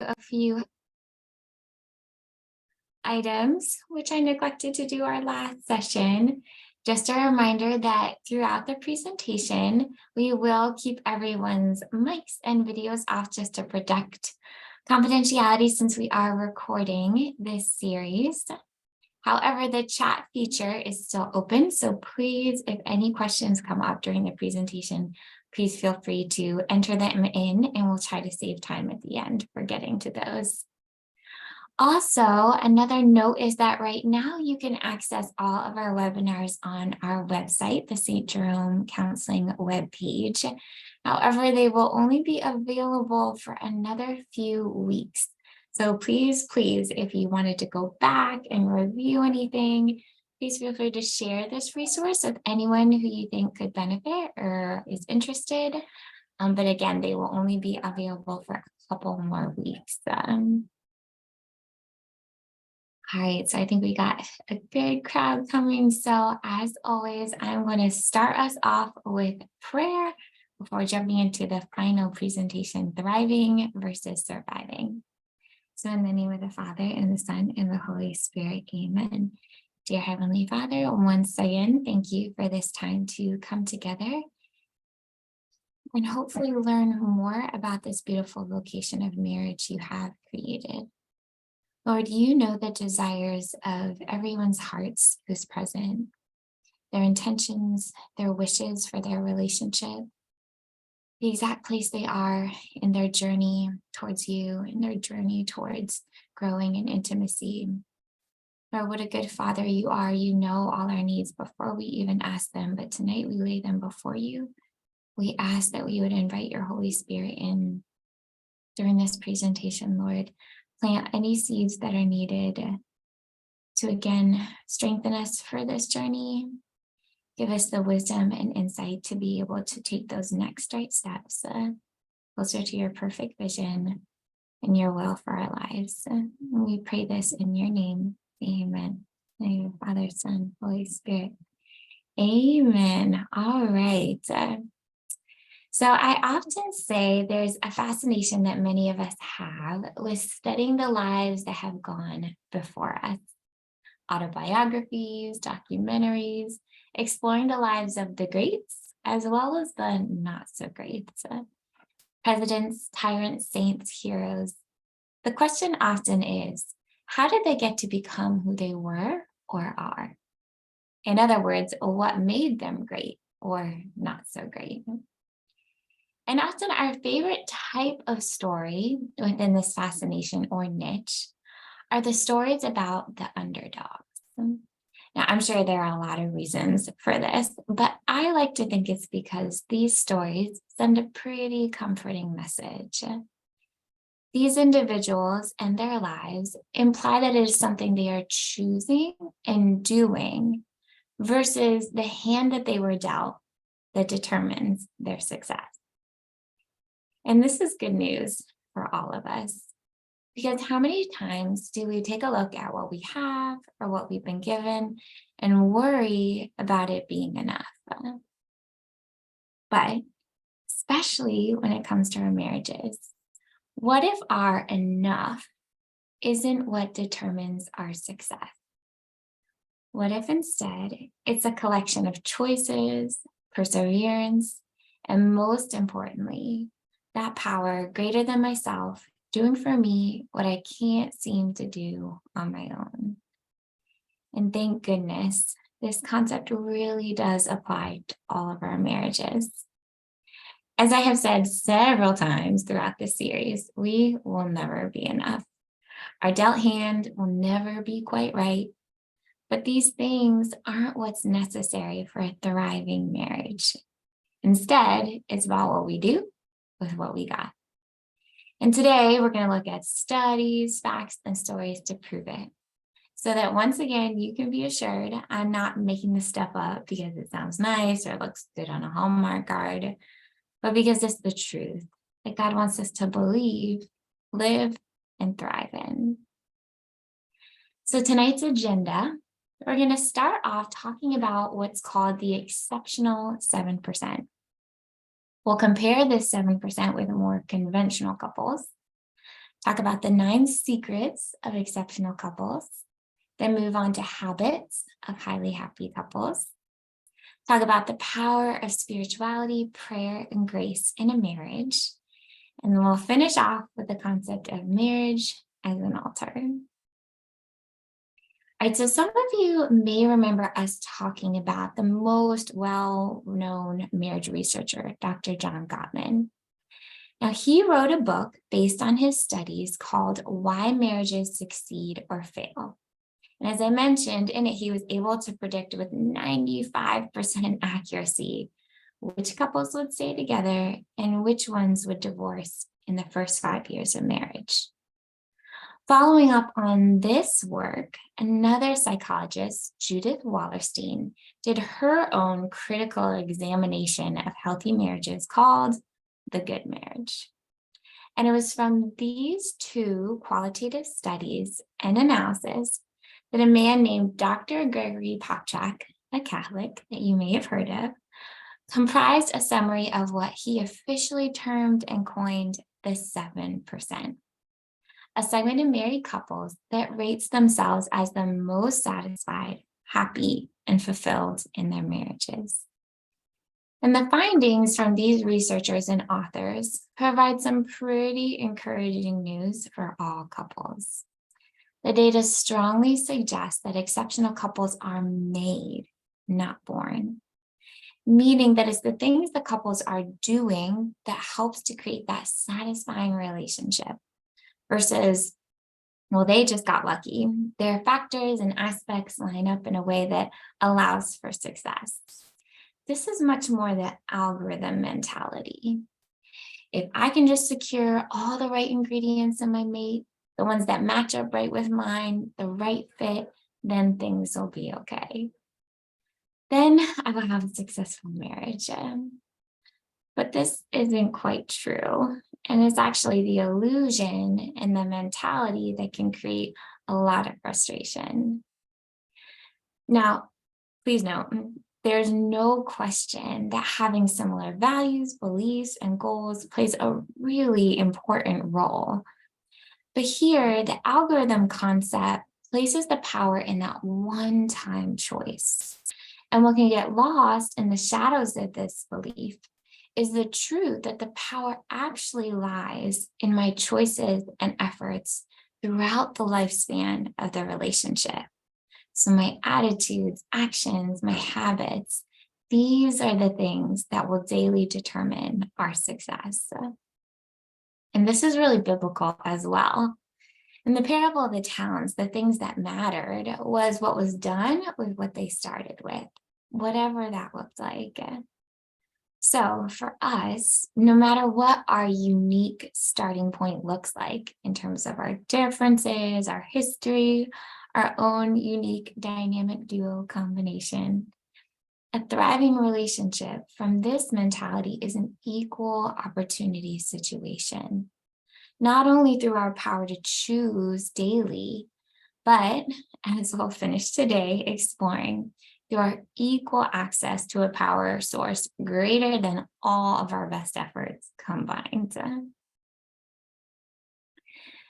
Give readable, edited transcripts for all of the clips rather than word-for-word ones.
a few items, which I neglected to do our last session. Just a reminder that throughout the presentation, we will keep everyone's mics and videos off just to protect confidentiality since we are recording this series. However, the chat feature is still open, so please, if any questions come up during the presentation, please feel free to enter them in and we'll try to save time at the end for getting to those. Also, another note is that right now you can access all of our webinars on our website, the St. Jerome Counseling webpage. However, they will only be available for another few weeks. So please, if you wanted to go back and review anything, please feel free to share this resource with anyone who you think could benefit or is interested. But again, they will only be available for a couple more weeks. All right, so I think we got a good crowd coming. So as always, I'm going to start us off with prayer before jumping into the final presentation, Thriving versus Surviving. So in the name of the Father, and the Son, and the Holy Spirit, amen. Dear Heavenly Father, once again, thank you for this time to come together and hopefully learn more about this beautiful vocation of marriage you have created. Lord, you know the desires of everyone's hearts who's present, their intentions, their wishes for their relationship, the exact place they are in their journey towards you, in their journey towards growing in intimacy. Lord, what a good Father you are. You know all our needs before we even ask them, but tonight we lay them before you. We ask that we would invite your Holy Spirit in during this presentation, Lord. Plant any seeds that are needed to, again, strengthen us for this journey. Give us the wisdom and insight to be able to take those next right steps closer to your perfect vision and your will for our lives. And we pray this in your name. Amen. In the name of Father, Son, Holy Spirit. Amen. All right. So I often say there's a fascination that many of us have with studying the lives that have gone before us. Autobiographies, documentaries, exploring the lives of the greats as well as the not so greats. Presidents, tyrants, saints, heroes. The question often is, how did they get to become who they were or are? In other words, what made them great or not so great? And often our favorite type of story within this fascination or niche are the stories about the underdogs. Now, I'm sure there are a lot of reasons for this, but I like to think it's because these stories send a pretty comforting message. These individuals and their lives imply that it is something they are choosing and doing versus the hand that they were dealt that determines their success. And this is good news for all of us, because how many times do we take a look at what we have or what we've been given and worry about it being enough? But especially when it comes to our marriages, what if our enough isn't what determines our success? What if instead it's a collection of choices, perseverance, and most importantly, that power greater than myself, doing for me what I can't seem to do on my own. And thank goodness, this concept really does apply to all of our marriages. As I have said several times throughout this series, we will never be enough. Our dealt hand will never be quite right, but these things aren't what's necessary for a thriving marriage. Instead, it's about what we do with what we got. And today we're going to look at studies, facts, and stories to prove it. So that once again, you can be assured I'm not making this stuff up because it sounds nice or looks good on a Hallmark card, but because it's the truth that God wants us to believe, live, and thrive in. So tonight's agenda, we're going to start off talking about what's called the exceptional 7%. We'll compare this 7% with more conventional couples, talk about the 9 secrets of exceptional couples, then move on to habits of highly happy couples, talk about the power of spirituality, prayer, and grace in a marriage, and then we'll finish off with the concept of marriage as an altar. All right, so some of you may remember us talking about the most well-known marriage researcher, Dr. John Gottman. Now, he wrote a book based on his studies called Why Marriages Succeed or Fail. And as I mentioned, in it, he was able to predict with 95% accuracy which couples would stay together and which ones would divorce in the first 5 years of marriage. Following up on this work, another psychologist, Judith Wallerstein, did her own critical examination of healthy marriages called The Good Marriage. And it was from these 2 qualitative studies and analysis that a man named Dr. Gregory Popchak, a Catholic that you may have heard of, comprised a summary of what he officially termed and coined the 7%. A segment of married couples that rates themselves as the most satisfied, happy, and fulfilled in their marriages. And the findings from these researchers and authors provide some pretty encouraging news for all couples. The data strongly suggests that exceptional couples are made, not born, meaning that it's the things the couples are doing that helps to create that satisfying relationship versus, well, they just got lucky. Their factors and aspects line up in a way that allows for success. This is much more the algorithm mentality. If I can just secure all the right ingredients in my mate, the ones that match up right with mine, the right fit, then things will be okay. Then I will have a successful marriage. But this isn't quite true. And it's actually the illusion and the mentality that can create a lot of frustration. Now, please note, there's no question that having similar values, beliefs, and goals plays a really important role. But here, the algorithm concept places the power in that one-time choice. And what can get lost in the shadows of this belief is the truth that the power actually lies in my choices and efforts throughout the lifespan of the relationship. So my attitudes, actions, my habits, these are the things that will daily determine our success. And this is really biblical as well. In the parable of the talents, the things that mattered was what was done with what they started with, whatever that looked like. So for us, no matter what our unique starting point looks like in terms of our differences, our history, our own unique dynamic duo combination, a thriving relationship from this mentality is an equal opportunity situation, not only through our power to choose daily, but as we'll finish today exploring, through our equal access to a power source greater than all of our best efforts combined.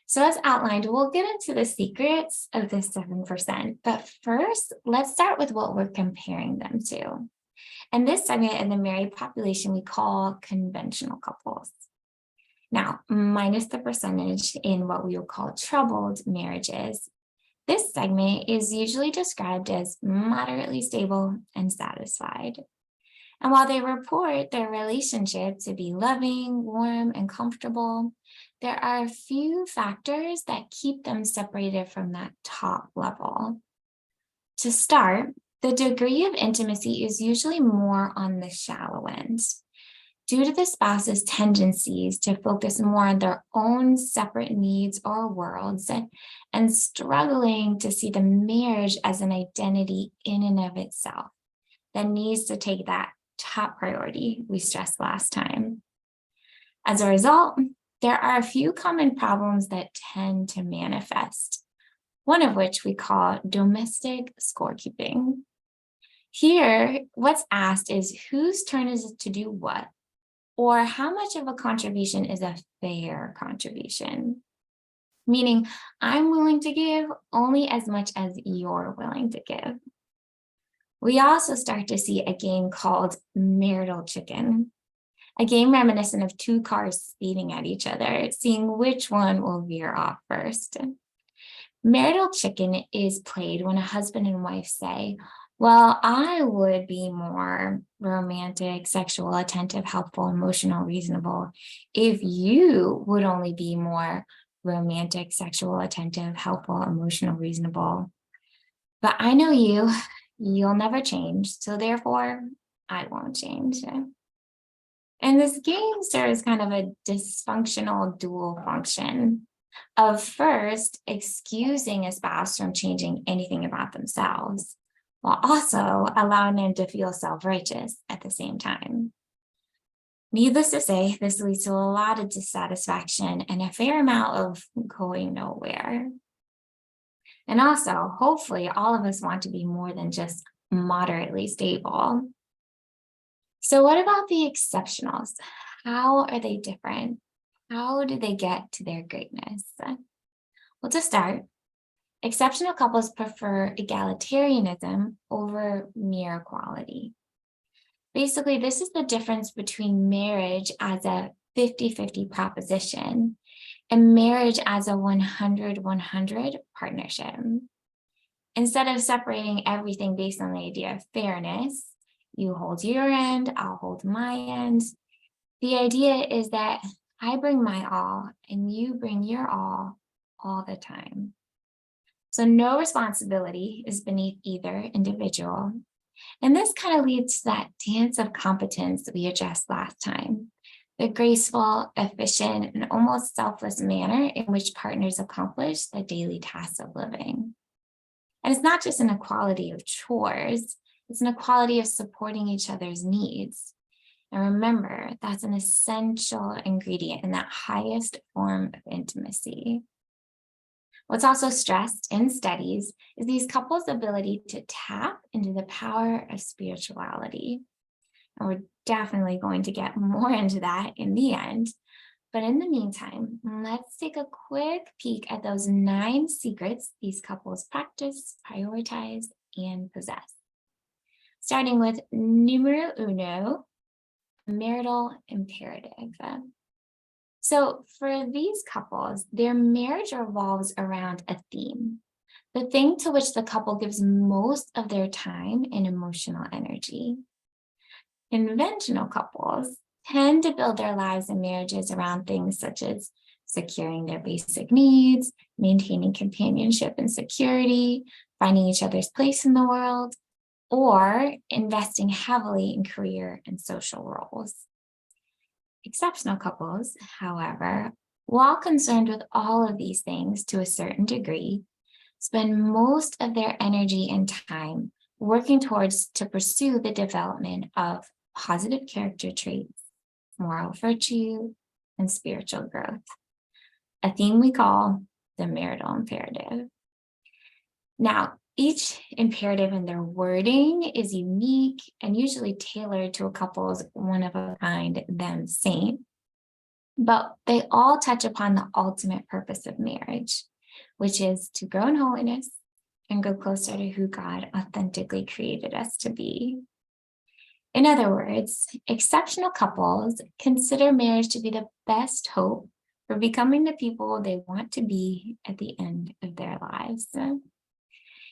So as outlined, we'll get into the secrets of this 7%. But first, let's start with what we're comparing them to. And this segment in the married population we call conventional couples. Now, minus the percentage in what we will call troubled marriages, this segment is usually described as moderately stable and satisfied. And while they report their relationship to be loving, warm, and comfortable, there are a few factors that keep them separated from that top level. To start, the degree of intimacy is usually more on the shallow end, due to the spouse's tendencies to focus more on their own separate needs or worlds and struggling to see the marriage as an identity in and of itself that needs to take that top priority we stressed last time. As a result, there are a few common problems that tend to manifest, one of which we call domestic scorekeeping. Here, what's asked is whose turn is it to do what, or how much of a contribution is a fair contribution. meaning I'm willing to give only as much as you're willing to give. We also start to see a game called marital chicken, a game reminiscent of two cars speeding at each other, seeing which one will veer off first. Marital chicken is played when a husband and wife say, well, I would be more romantic, sexual, attentive, helpful, emotional, reasonable if you would only be more romantic, sexual, attentive, helpful, emotional, reasonable. But I know you'll never change. So therefore, I won't change. And this game serves kind of a dysfunctional dual function of first excusing a spouse from changing anything about themselves, while also allowing them to feel self-righteous at the same time. Needless to say, this leads to a lot of dissatisfaction and a fair amount of going nowhere. And also, hopefully, all of us want to be more than just moderately stable. So what about the exceptionals? How are they different? How do they get to their greatness? Well, to start, exceptional couples prefer egalitarianism over mere equality. Basically, this is the difference between marriage as a 50-50 proposition and marriage as a 100-100 partnership. Instead of separating everything based on the idea of fairness, you hold your end, I'll hold my end. The idea is that I bring my all and you bring your all the time. So no responsibility is beneath either individual. And this kind of leads to that dance of competence that we addressed last time, the graceful, efficient, and almost selfless manner in which partners accomplish the daily tasks of living. And it's not just an equality of chores, it's an equality of supporting each other's needs. And remember, that's an essential ingredient in that highest form of intimacy. What's also stressed in studies is these couples' ability to tap into the power of spirituality. And we're definitely going to get more into that in the end. But in the meantime, let's take a quick peek at those 9 secrets these couples practice, prioritize, and possess. Starting with numero uno, marital imperative. So for these couples, their marriage revolves around a theme, the thing to which the couple gives most of their time and emotional energy. Conventional couples tend to build their lives and marriages around things such as securing their basic needs, maintaining companionship and security, finding each other's place in the world, or investing heavily in career and social roles. Exceptional couples, however, while concerned with all of these things to a certain degree, spend most of their energy and time working towards to pursue the development of positive character traits, moral virtue, and spiritual growth, a theme we call the marital imperative. Now, each imperative in their wording is unique and usually tailored to a couple's one-of-a-kind them saint, but they all touch upon the ultimate purpose of marriage, which is to grow in holiness and grow closer to who God authentically created us to be. In other words, exceptional couples consider marriage to be the best hope for becoming the people they want to be at the end of their lives.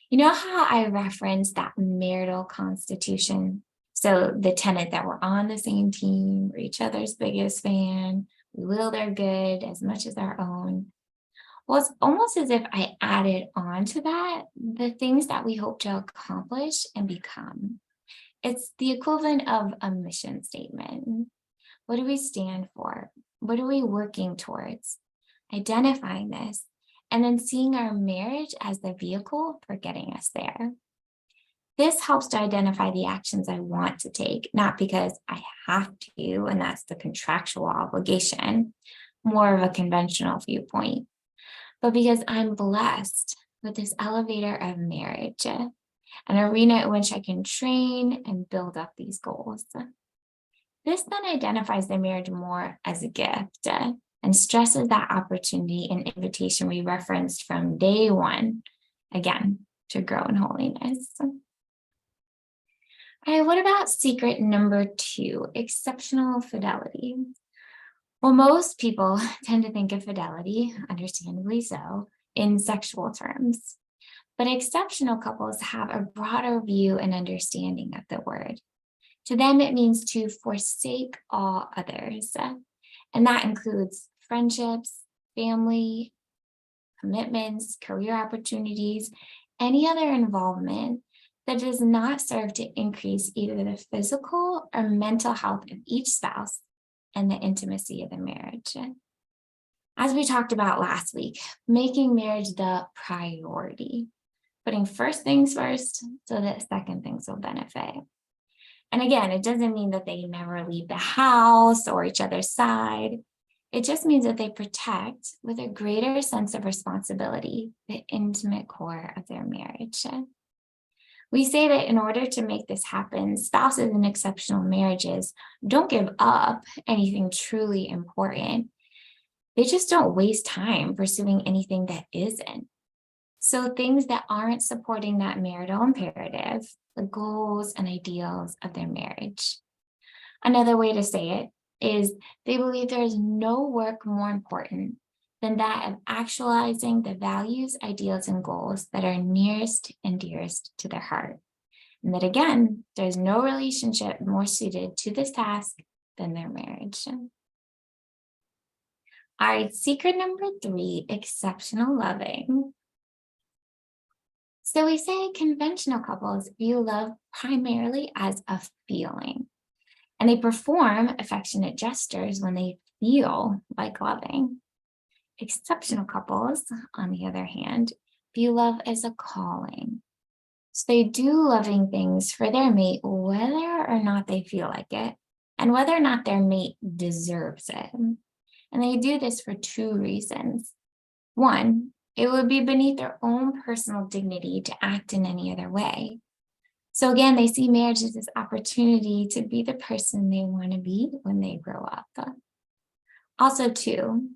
You know how I referenced that marital constitution? So the tenet that we're on the same team, we're each other's biggest fan, we will their good as much as our own. Well, it's almost as if I added on to that the things that we hope to accomplish and become. It's the equivalent of a mission statement. What do we stand for? What are we working towards? Identifying this, and then seeing our marriage as the vehicle for getting us there. This helps to identify the actions I want to take, not because I have to, and that's the contractual obligation, more of a conventional viewpoint, but because I'm blessed with this elevator of marriage, an arena in which I can train and build up these goals. This then identifies the marriage more as a gift, and stresses that opportunity and invitation we referenced from day one, again, to grow in holiness. All right, what about secret number 2, exceptional fidelity? Well, most people tend to think of fidelity, understandably so, in sexual terms. But exceptional couples have a broader view and understanding of the word. To them, it means to forsake all others. And that includes friendships, family, commitments, career opportunities, any other involvement that does not serve to increase either the physical or mental health of each spouse and the intimacy of the marriage. As we talked about last week, making marriage the priority, putting first things first so that second things will benefit. And again, it doesn't mean that they never leave the house or each other's side. It just means that they protect with a greater sense of responsibility the intimate core of their marriage. We say that in order to make this happen, spouses in exceptional marriages don't give up anything truly important. They just don't waste time pursuing anything that isn't. So things that aren't supporting that marital imperative, the goals and ideals of their marriage. Another way to say it is they believe there is no work more important than that of actualizing the values, ideals, and goals that are nearest and dearest to their heart. And that again, there's no relationship more suited to this task than their marriage. All right, secret number 3, exceptional loving. So we say conventional couples view love primarily as a feeling, and they perform affectionate gestures when they feel like loving. Exceptional couples, on the other hand, view love as a calling. So they do loving things for their mate, whether or not they feel like it, and whether or not their mate deserves it. And they do this for 2 reasons. 1, it would be beneath their own personal dignity to act in any other way. So again, they see marriage as this opportunity to be the person they want to be when they grow up. Also, 2,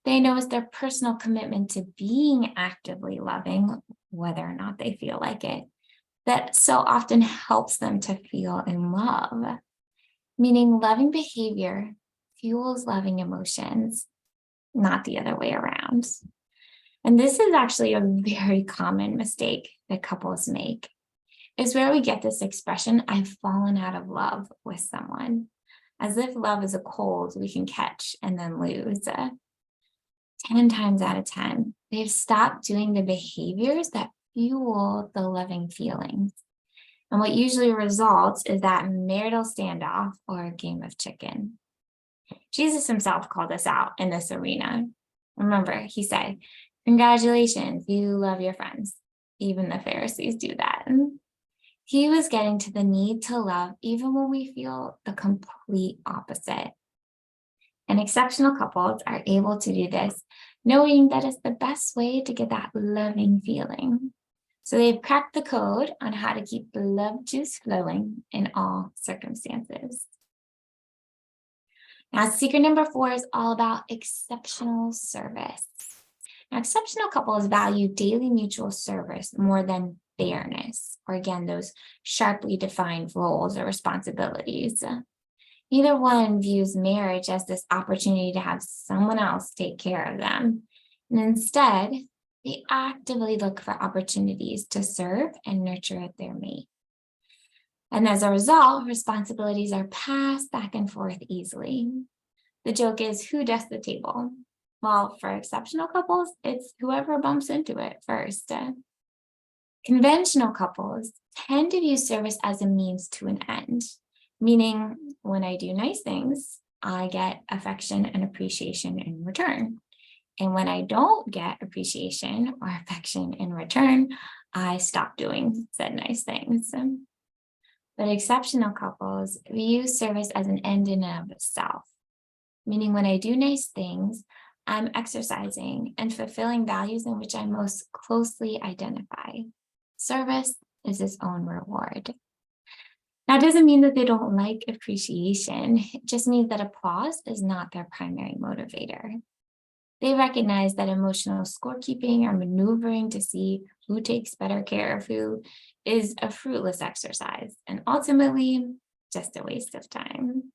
they know it's their personal commitment to being actively loving, whether or not they feel like it, that so often helps them to feel in love. Meaning loving behavior fuels loving emotions, not the other way around. And this is actually a very common mistake that couples make. It's where we get this expression, I've fallen out of love with someone, as if love is a cold we can catch and then lose. 10 times out of 10, they've stopped doing the behaviors that fuel the loving feelings. And what usually results is that marital standoff or a game of chicken. Jesus himself called us out in this arena. Remember, he said, congratulations, you love your friends. Even the Pharisees do that. He was getting to the need to love even when we feel the complete opposite. And exceptional couples are able to do this, knowing that it's the best way to get that loving feeling. So they've cracked the code on how to keep the love juice flowing in all circumstances. Now, secret number 4 is all about exceptional service. Now, exceptional couples value daily mutual service more than fairness, or again, those sharply defined roles or responsibilities. Neither one views marriage as this opportunity to have someone else take care of them. And instead, they actively look for opportunities to serve and nurture their mate. And as a result, responsibilities are passed back and forth easily. The joke is, who dests the table? Well, for exceptional couples, it's whoever bumps into it first. Conventional couples tend to view service as a means to an end, meaning when I do nice things, I get affection and appreciation in return. And when I don't get appreciation or affection in return, I stop doing said nice things. But exceptional couples view service as an end in and of itself, meaning when I do nice things, I'm exercising and fulfilling values in which I most closely identify. Service is its own reward. Now, it doesn't mean that they don't like appreciation. It just means that applause is not their primary motivator. They recognize that emotional scorekeeping or maneuvering to see who takes better care of who is a fruitless exercise and ultimately just a waste of time.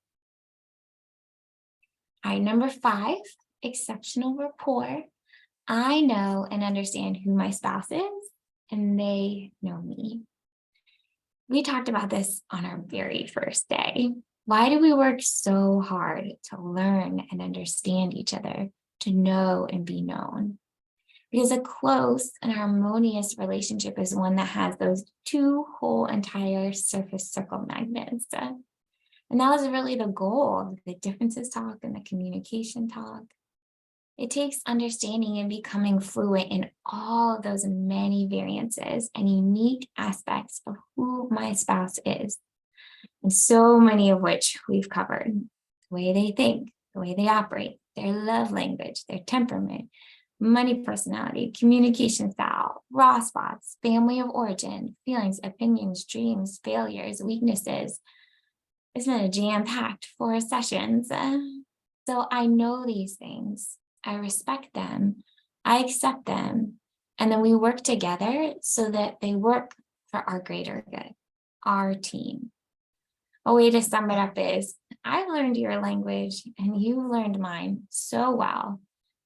All right, number 5, exceptional rapport. I know and understand who my spouse is, and they know me. We talked about this on our very first day. Why do we work so hard to learn and understand each other, to know and be known? Because a close and harmonious relationship is one that has those 2 whole entire surface circle magnets. And that was really the goal of the differences talk and the communication talk. It takes understanding and becoming fluent in all of those many variances and unique aspects of who my spouse is, and so many of which we've covered. The way they think, the way they operate, their love language, their temperament, money personality, communication style, raw spots, family of origin, feelings, opinions, dreams, failures, weaknesses. It's been a jam-packed 4 sessions. So I know these things. I respect them. I accept them. And then we work together so that they work for our greater good, our team. A way to sum it up is, I've learned your language and you've learned mine so well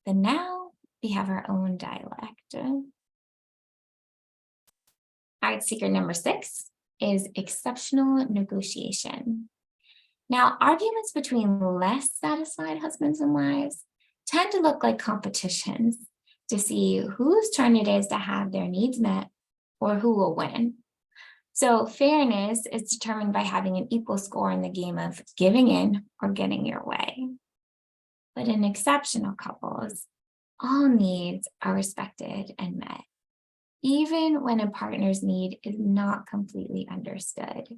that now we have our own dialect. All right, secret number 6 is exceptional negotiation. Now, arguments between less satisfied husbands and wives tend to look like competitions to see whose turn it is to have their needs met or who will win. So fairness is determined by having an equal score in the game of giving in or getting your way. But in exceptional couples, all needs are respected and met, even when a partner's need is not completely understood.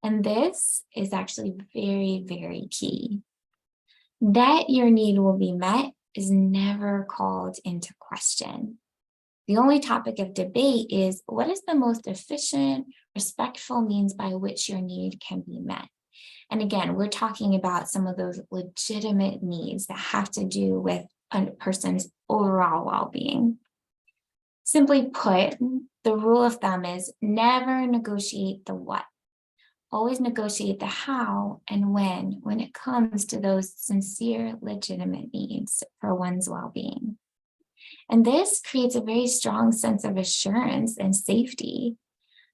And this is actually very, very key. That your need will be met is never called into question. The only topic of debate is, what is the most efficient, respectful means by which your need can be met? And again, we're talking about some of those legitimate needs that have to do with a person's overall well-being. Simply put, the rule of thumb is never negotiate the what. Always negotiate the how and when it comes to those sincere, legitimate needs for one's well-being. And this creates a very strong sense of assurance and safety.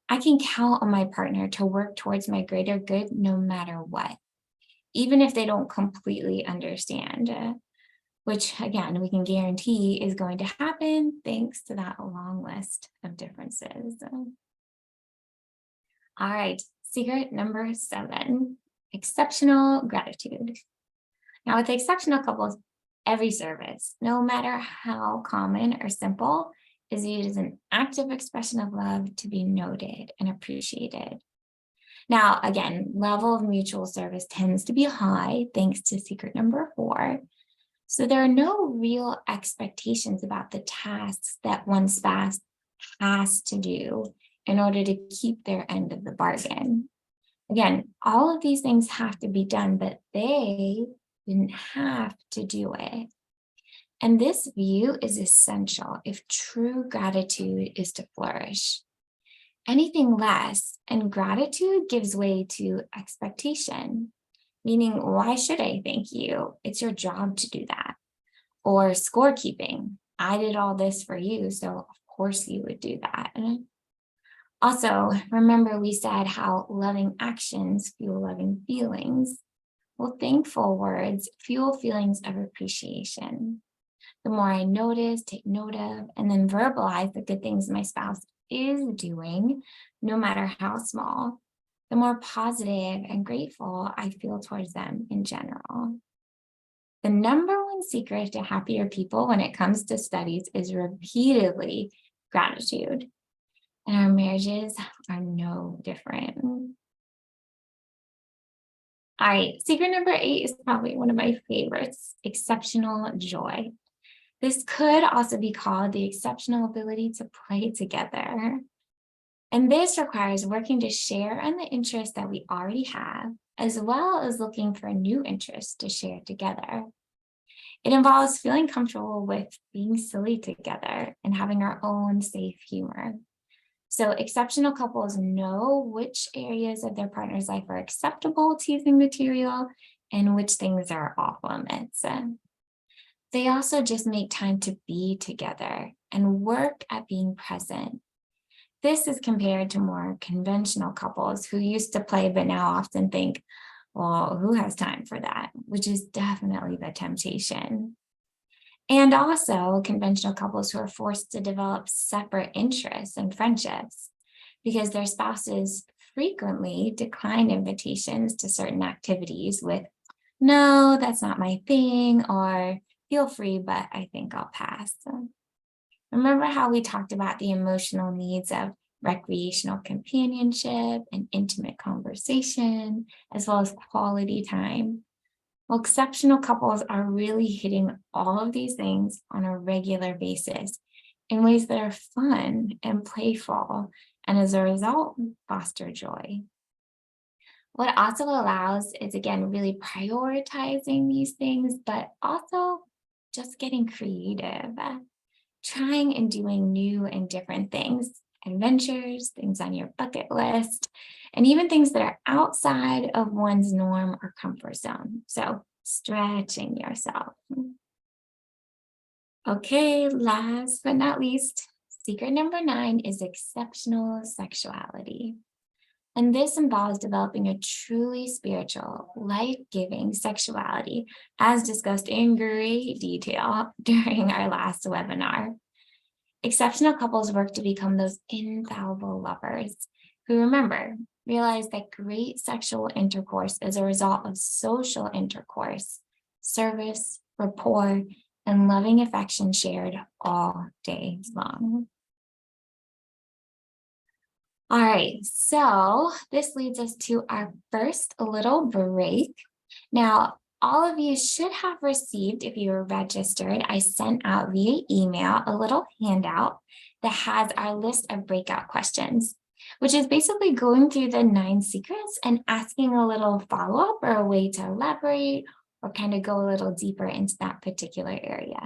I can count on my partner to work towards my greater good no matter what, even if they don't completely understand, which again, we can guarantee is going to happen thanks to that long list of differences. All right, secret number 7, exceptional gratitude. Now with exceptional couples, every service, no matter how common or simple, is viewed as an active expression of love to be noted and appreciated. Now, again, level of mutual service tends to be high, thanks to secret number 4. So there are no real expectations about the tasks that one spouse has to do in order to keep their end of the bargain. Again, all of these things have to be done, but they didn't have to do it. And this view is essential if true gratitude is to flourish. Anything less, and gratitude gives way to expectation, meaning, why should I thank you? It's your job to do that. Or scorekeeping. I did all this for you, so of course you would do that. Also, remember we said how loving actions fuel loving feelings. Well, thankful words fuel feelings of appreciation. The more I notice, take note of, and then verbalize the good things my spouse is doing, no matter how small, the more positive and grateful I feel towards them in general. The number 1 secret to happier people when it comes to studies is repeatedly gratitude. And our marriages are no different. All right, secret number 8 is probably one of my favorites, exceptional joy. This could also be called the exceptional ability to play together. And this requires working to share in the interests that we already have, as well as looking for new interests to share together. It involves feeling comfortable with being silly together and having our own safe humor. So exceptional couples know which areas of their partner's life are acceptable teasing material and which things are off limits. They also just make time to be together and work at being present. This is compared to more conventional couples who used to play but now often think, well, who has time for that? Which is definitely the temptation. And also conventional couples who are forced to develop separate interests and friendships because their spouses frequently decline invitations to certain activities with, no, that's not my thing, or feel free, but I think I'll pass. So remember how we talked about the emotional needs of recreational companionship and intimate conversation, as well as quality time? Well, exceptional couples are really hitting all of these things on a regular basis in ways that are fun and playful, and as a result, foster joy. What also allows is, again, really prioritizing these things, but also just getting creative, trying and doing new and different things, adventures, things on your bucket list, and even things that are outside of one's norm or comfort zone. So stretching yourself. Okay, last but not least, secret number 9 is exceptional sexuality. And this involves developing a truly spiritual, life-giving sexuality, as discussed in great detail during our last webinar. Exceptional couples work to become those infallible lovers who, remember, realize that great sexual intercourse is a result of social intercourse, service, rapport, and loving affection shared all day long. All right, so this leads us to our first little break. Now, all of you should have received, if you were registered, I sent out via email a little handout that has our list of breakout questions, which is basically going through the 9 secrets and asking a little follow-up or a way to elaborate or kind of go a little deeper into that particular area.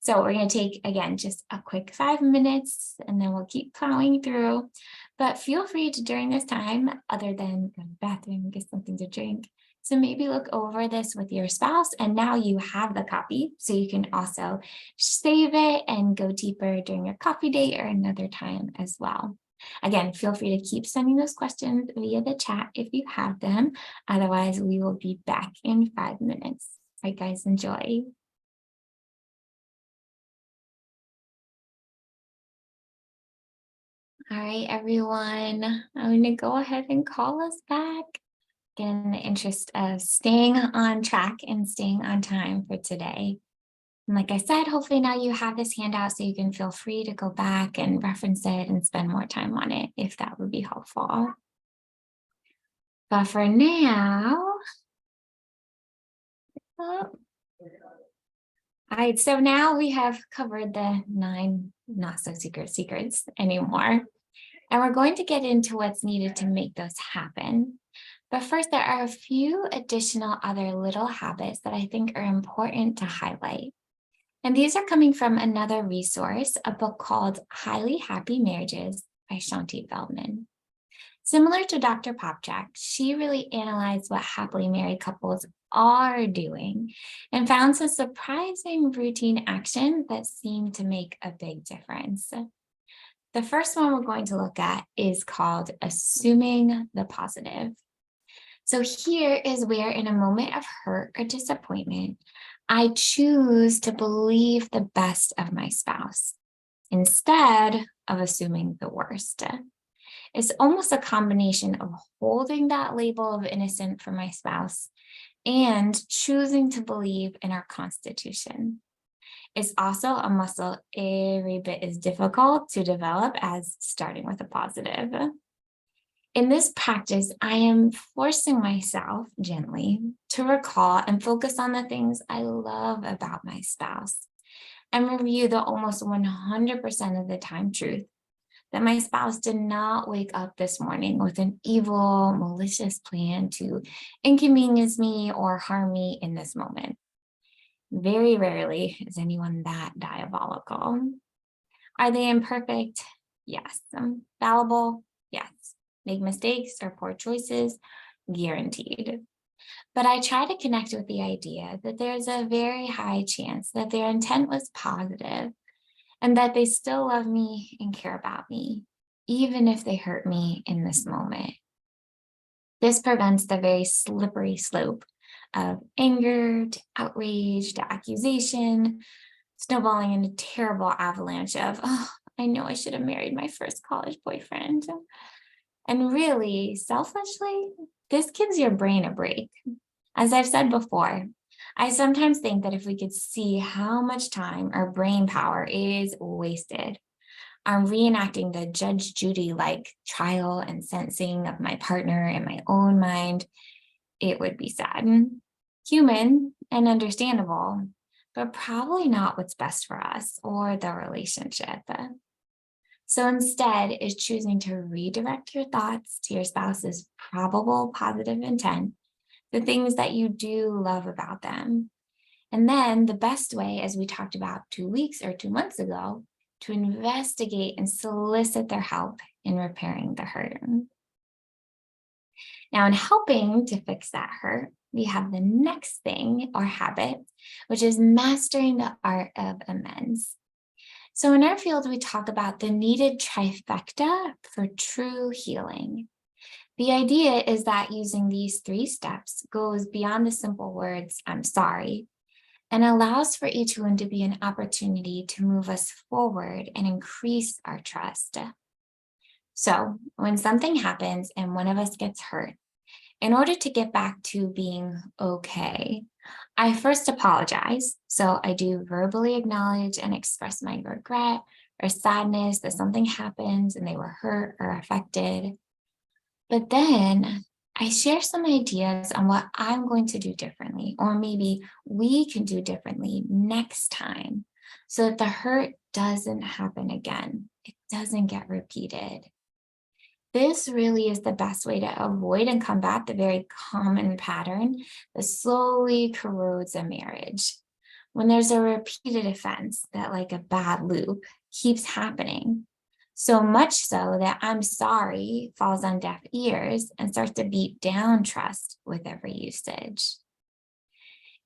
So we're going to take, again, just a quick 5 minutes, and then we'll keep plowing through. But feel free to, during this time, other than go to the bathroom, get something to drink, so maybe look over this with your spouse, and now you have the copy, so you can also save it and go deeper during your coffee date or another time as well. Again, feel free to keep sending those questions via the chat if you have them. Otherwise, we will be back in 5 minutes. All right, guys, enjoy. All right, everyone, I'm going to go ahead and call us back in the interest of staying on track and staying on time for today. And like I said, hopefully now you have this handout so you can feel free to go back and reference it and spend more time on it if that would be helpful. But for now, all right, so now we have covered the 9 not so secret secrets anymore. And we're going to get into what's needed to make those happen. But first, there are a few additional other little habits that I think are important to highlight. And these are coming from another resource, a book called Highly Happy Marriages by Shanti Feldman. Similar to Dr. Popchak, she really analyzed what happily married couples are doing and found some surprising routine actions that seem to make a big difference. The first one we're going to look at is called assuming the positive. So here is where, in a moment of hurt or disappointment, I choose to believe the best of my spouse instead of assuming the worst. It's almost a combination of holding that label of innocent for my spouse and choosing to believe in our Constitution. It's also a muscle every bit as difficult to develop as starting with a positive. In this practice, I am forcing myself gently to recall and focus on the things I love about my spouse and review the almost 100% of the time truth that my spouse did not wake up this morning with an evil, malicious plan to inconvenience me or harm me in this moment. Very rarely is anyone that diabolical. Are they imperfect? Yes. Fallible? Yes. Make mistakes or poor choices? Guaranteed. But I try to connect with the idea that there's a very high chance that their intent was positive and that they still love me and care about me, even if they hurt me in this moment. This prevents the very slippery slope of anger to outrage to accusation, snowballing in a terrible avalanche of, oh, I know I should have married my first college boyfriend. And really, selfishly, this gives your brain a break. As I've said before, I sometimes think that if we could see how much time or brain power is wasted on reenacting the Judge Judy-like trial and sentencing of my partner in my own mind, it would be sad. Human and understandable, but probably not what's best for us or the relationship. So instead is choosing to redirect your thoughts to your spouse's probable positive intent, the things that you do love about them. And then the best way, as we talked about 2 weeks or 2 months ago, to investigate and solicit their help in repairing the hurt. Now, in helping to fix that hurt, we have the next thing or habit, which is mastering the art of amends. So in our field, we talk about the needed trifecta for true healing. The idea is that using these 3 steps goes beyond the simple words, I'm sorry, and allows for each one to be an opportunity to move us forward and increase our trust. So when something happens and one of us gets hurt, in order to get back to being okay, I first apologize. So I do verbally acknowledge and express my regret or sadness that something happened and they were hurt or affected. But then I share some ideas on what I'm going to do differently, or maybe we can do differently next time so that the hurt doesn't happen again. It doesn't get repeated. This really is the best way to avoid and combat the very common pattern that slowly corrodes a marriage. When there's a repeated offense that, like a bad loop, keeps happening, so much so that I'm sorry falls on deaf ears and starts to beat down trust with every usage.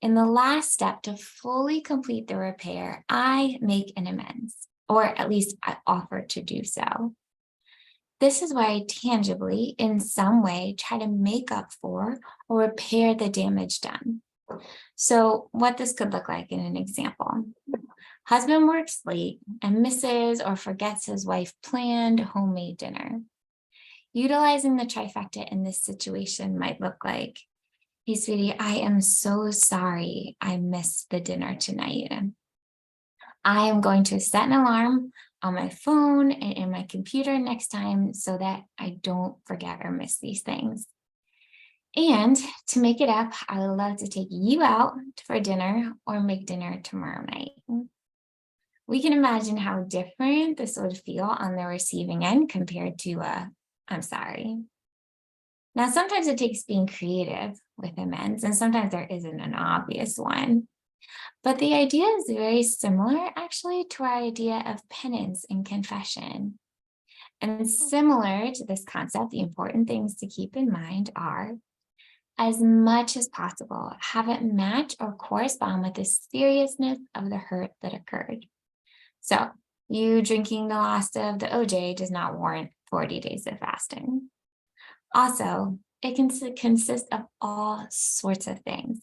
In the last step to fully complete the repair, I make an amends, or at least I offer to do so. This is why I tangibly, in some way, try to make up for or repair the damage done. So what this could look like in an example. Husband works late and misses or forgets his wife planned homemade dinner. Utilizing the trifecta in this situation might look like, hey, sweetie, I am so sorry I missed the dinner tonight. I am going to set an alarm on my phone and in my computer next time so that I don't forget or miss these things. And to make it up, I would love to take you out for dinner or make dinner tomorrow night. We can imagine how different this would feel on the receiving end compared to I'm sorry. Now, sometimes it takes being creative with amends, and sometimes there isn't an obvious one. But the idea is very similar, actually, to our idea of penance and confession. And similar to this concept, the important things to keep in mind are, as much as possible, have it match or correspond with the seriousness of the hurt that occurred. So, you drinking the last of the OJ does not warrant 40 days of fasting. Also, it can consist of all sorts of things.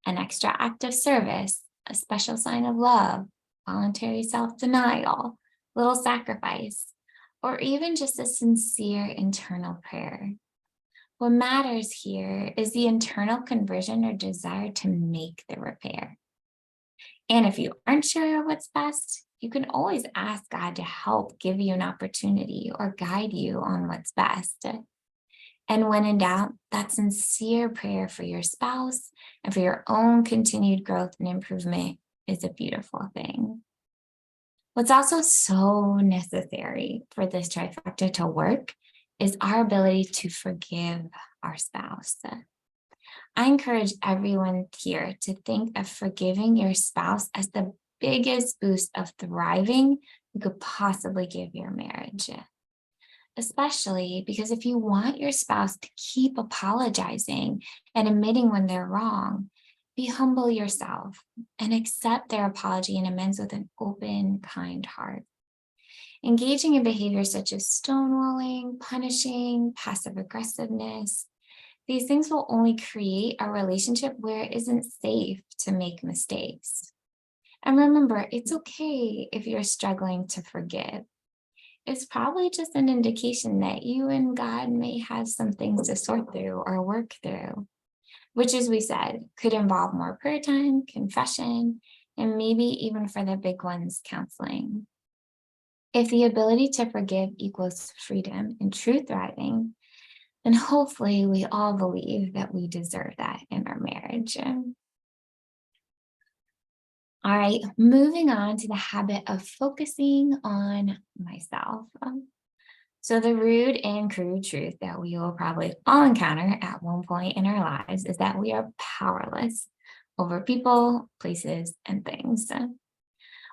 An extra act of service, a special sign of love, voluntary self-denial, little sacrifice, or even just a sincere internal prayer. What matters here is the internal conversion or desire to make the repair. And if you aren't sure what's best, you can always ask God to help give you an opportunity or guide you on what's best. And when in doubt, that sincere prayer for your spouse and for your own continued growth and improvement is a beautiful thing. What's also so necessary for this trifecta to work is our ability to forgive our spouse. I encourage everyone here to think of forgiving your spouse as the biggest boost of thriving you could possibly give your marriage. Especially because if you want your spouse to keep apologizing and admitting when they're wrong, be humble yourself and accept their apology and amends with an open, kind heart. Engaging in behaviors such as stonewalling, punishing, passive aggressiveness, these things will only create a relationship where it isn't safe to make mistakes. And remember, it's okay if you're struggling to forgive. It's probably just an indication that you and God may have some things to sort through or work through, which, as we said, could involve more prayer time, confession, and maybe even for the big ones, counseling. If the ability to forgive equals freedom and true thriving, then hopefully we all believe that we deserve that in our marriage. All right, moving on to the habit of focusing on myself. So the rude and crude truth that we will probably all encounter at one point in our lives is that we are powerless over people, places, and things.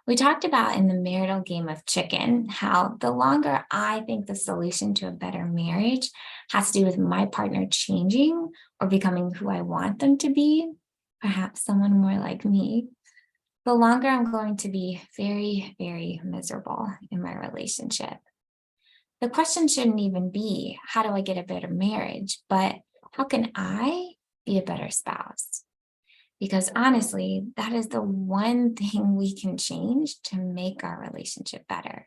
We talked about in the marital game of chicken how the longer I think the solution to a better marriage has to do with my partner changing or becoming who I want them to be, perhaps someone more like me, the longer I'm going to be very, very miserable in my relationship. The question shouldn't even be, how do I get a better marriage? But how can I be a better spouse? Because honestly, that is the one thing we can change to make our relationship better.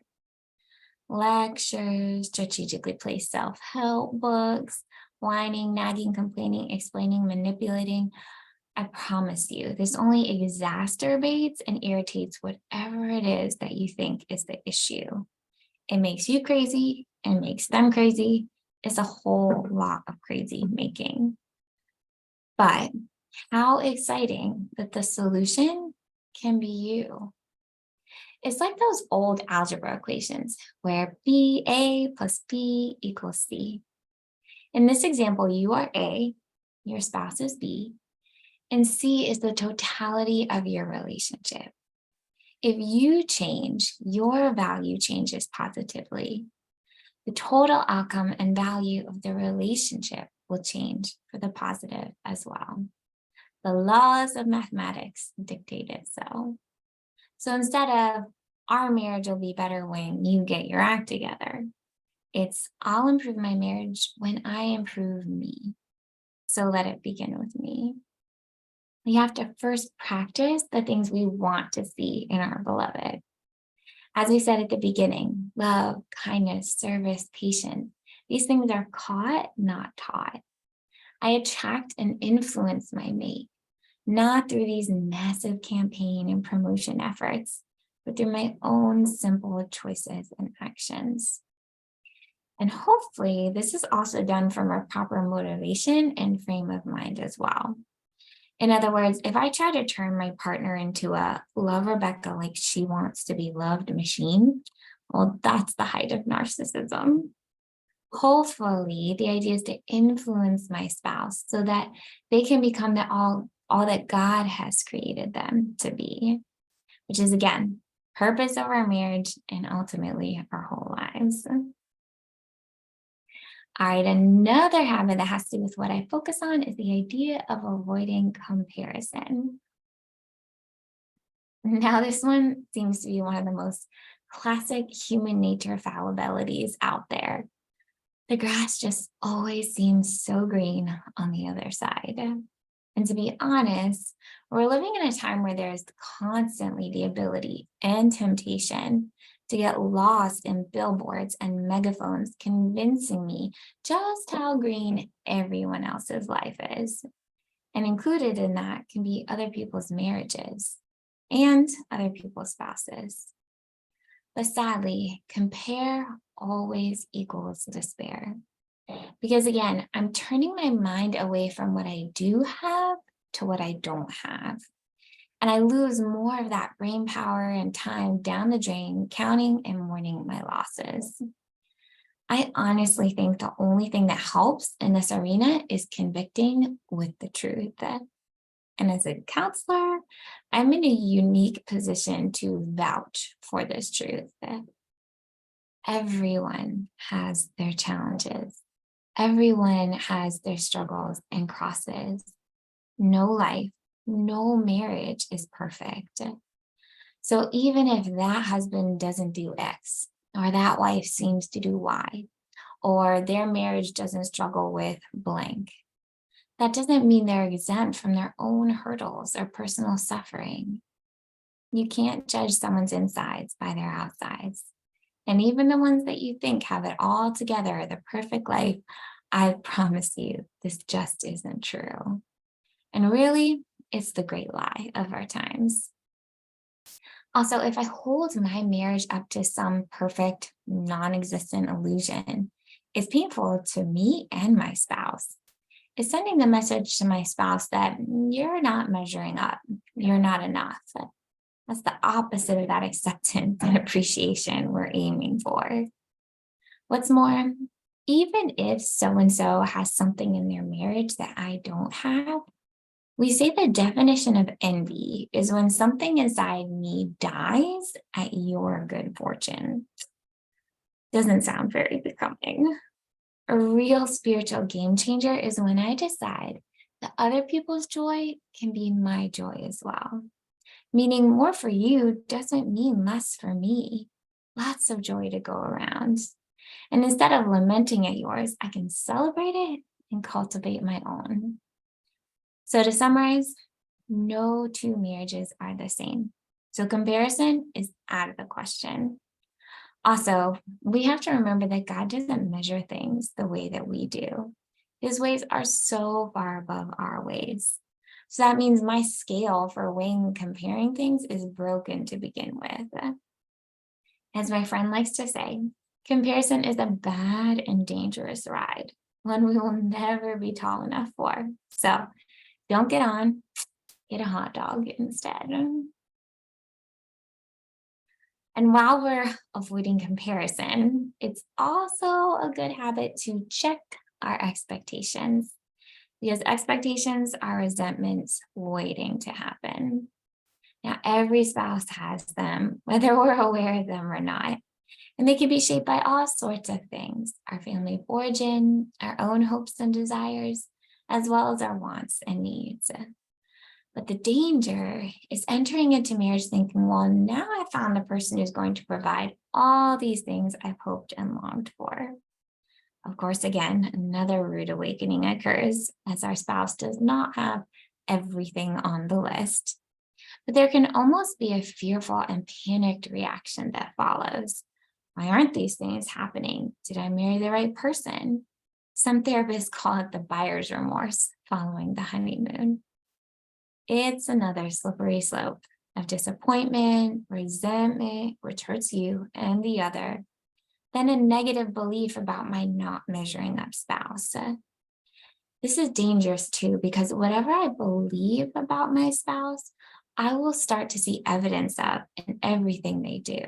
Lectures, strategically placed self-help books, whining, nagging, complaining, explaining, manipulating. I promise you, this only exacerbates and irritates whatever it is that you think is the issue. It makes you crazy and makes them crazy. It's a whole lot of crazy making. But how exciting that the solution can be you. It's like those old algebra equations where A plus B equals C. In this example, you are A, your spouse is B, and C is the totality of your relationship. If you change, your value changes positively. The total outcome and value of the relationship will change for the positive as well. The laws of mathematics dictate it so. So instead of our marriage will be better when you get your act together, it's I'll improve my marriage when I improve me. So let it begin with me. We have to first practice the things we want to see in our beloved. As we said at the beginning, love, kindness, service, patience, these things are caught, not taught. I attract and influence my mate, not through these massive campaign and promotion efforts, but through my own simple choices and actions. And hopefully this is also done from a proper motivation and frame of mind as well. In other words, if I try to turn my partner into a love Rebecca like she wants to be loved machine, well, that's the height of narcissism. Hopefully, the idea is to influence my spouse so that they can become all that God has created them to be, which is, again, purpose of our marriage and ultimately our whole lives. All right, another habit that has to do with what I focus on is the idea of avoiding comparison. Now, this one seems to be one of the most classic human nature fallibilities out there. The grass just always seems so green on the other side. And to be honest, we're living in a time where there's constantly the ability and temptation to get lost in billboards and megaphones convincing me just how green everyone else's life is. And included in that can be other people's marriages and other people's spouses. But sadly, compare always equals despair. Because again, I'm turning my mind away from what I do have to what I don't have. And I lose more of that brain power and time down the drain, counting and mourning my losses. I honestly think the only thing that helps in this arena is convicting with the truth. And as a counselor, I'm in a unique position to vouch for this truth. Everyone has their challenges. Everyone has their struggles and crosses. No life, no marriage is perfect. So even if that husband doesn't do X, or that wife seems to do Y, or their marriage doesn't struggle with blank, that doesn't mean they're exempt from their own hurdles or personal suffering. You can't judge someone's insides by their outsides. And even the ones that you think have it all together, the perfect life, I promise you, this just isn't true. And really, it's the great lie of our times. Also, if I hold my marriage up to some perfect, non existent illusion, it's painful to me and my spouse. It's sending the message to my spouse that you're not measuring up, you're not enough. That's the opposite of that acceptance and appreciation we're aiming for. What's more, even if so and so has something in their marriage that I don't have, we say the definition of envy is when something inside me dies at your good fortune. Doesn't sound very becoming. A real spiritual game changer is when I decide that other people's joy can be my joy as well. Meaning more for you doesn't mean less for me. Lots of joy to go around. And instead of lamenting at yours, I can celebrate it and cultivate my own. So to summarize, no two marriages are the same. So comparison is out of the question. Also, we have to remember that God doesn't measure things the way that we do. His ways are so far above our ways. So that means my scale for weighing and comparing things is broken to begin with. As my friend likes to say, comparison is a bad and dangerous ride, one we will never be tall enough for. So don't get on, get a hot dog instead. And while we're avoiding comparison, it's also a good habit to check our expectations, because expectations are resentments waiting to happen. Now, every spouse has them, whether we're aware of them or not. And they can be shaped by all sorts of things: our family of origin, our own hopes and desires, as well as our wants and needs. But the danger is entering into marriage thinking, well, now I found the person who's going to provide all these things I've hoped and longed for. Of course, again, another rude awakening occurs as our spouse does not have everything on the list. But there can almost be a fearful and panicked reaction that follows. Why aren't these things happening? Did I marry the right person? Some therapists call it the buyer's remorse following the honeymoon. It's another slippery slope of disappointment, resentment, which hurts you and the other, then a negative belief about my not measuring up spouse. This is dangerous too, because whatever I believe about my spouse, I will start to see evidence of in everything they do.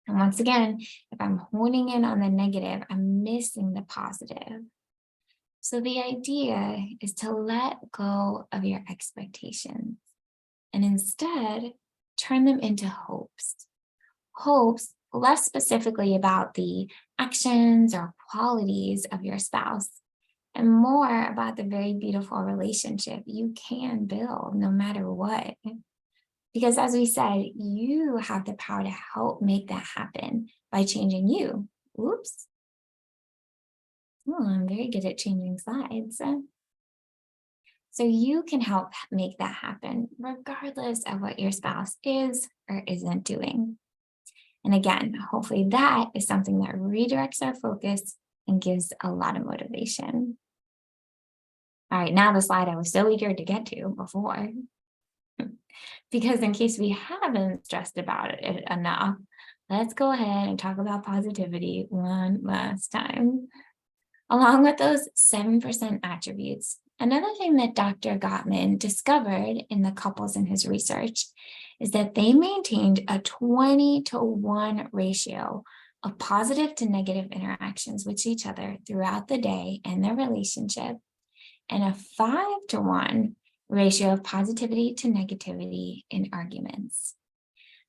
And once again, if I'm honing in on the negative, I'm missing the positive. So the idea is to let go of your expectations and instead turn them into hopes. Hopes less specifically about the actions or qualities of your spouse and more about the very beautiful relationship you can build no matter what. Because as we said, you have the power to help make that happen by changing you. Oops. Oh, I'm very good at changing slides. So you can help make that happen regardless of what your spouse is or isn't doing. And again, hopefully that is something that redirects our focus and gives a lot of motivation. All right, now the slide I was so eager to get to before. Because in case we haven't stressed about it enough, let's go ahead and talk about positivity one last time. Along with those 7% attributes, Another thing that Dr. Gottman discovered in the couples in his research is that they maintained a 20-to-1 ratio of positive to negative interactions with each other throughout the day and their relationship, and a 5-to-1 ratio of positivity to negativity in arguments.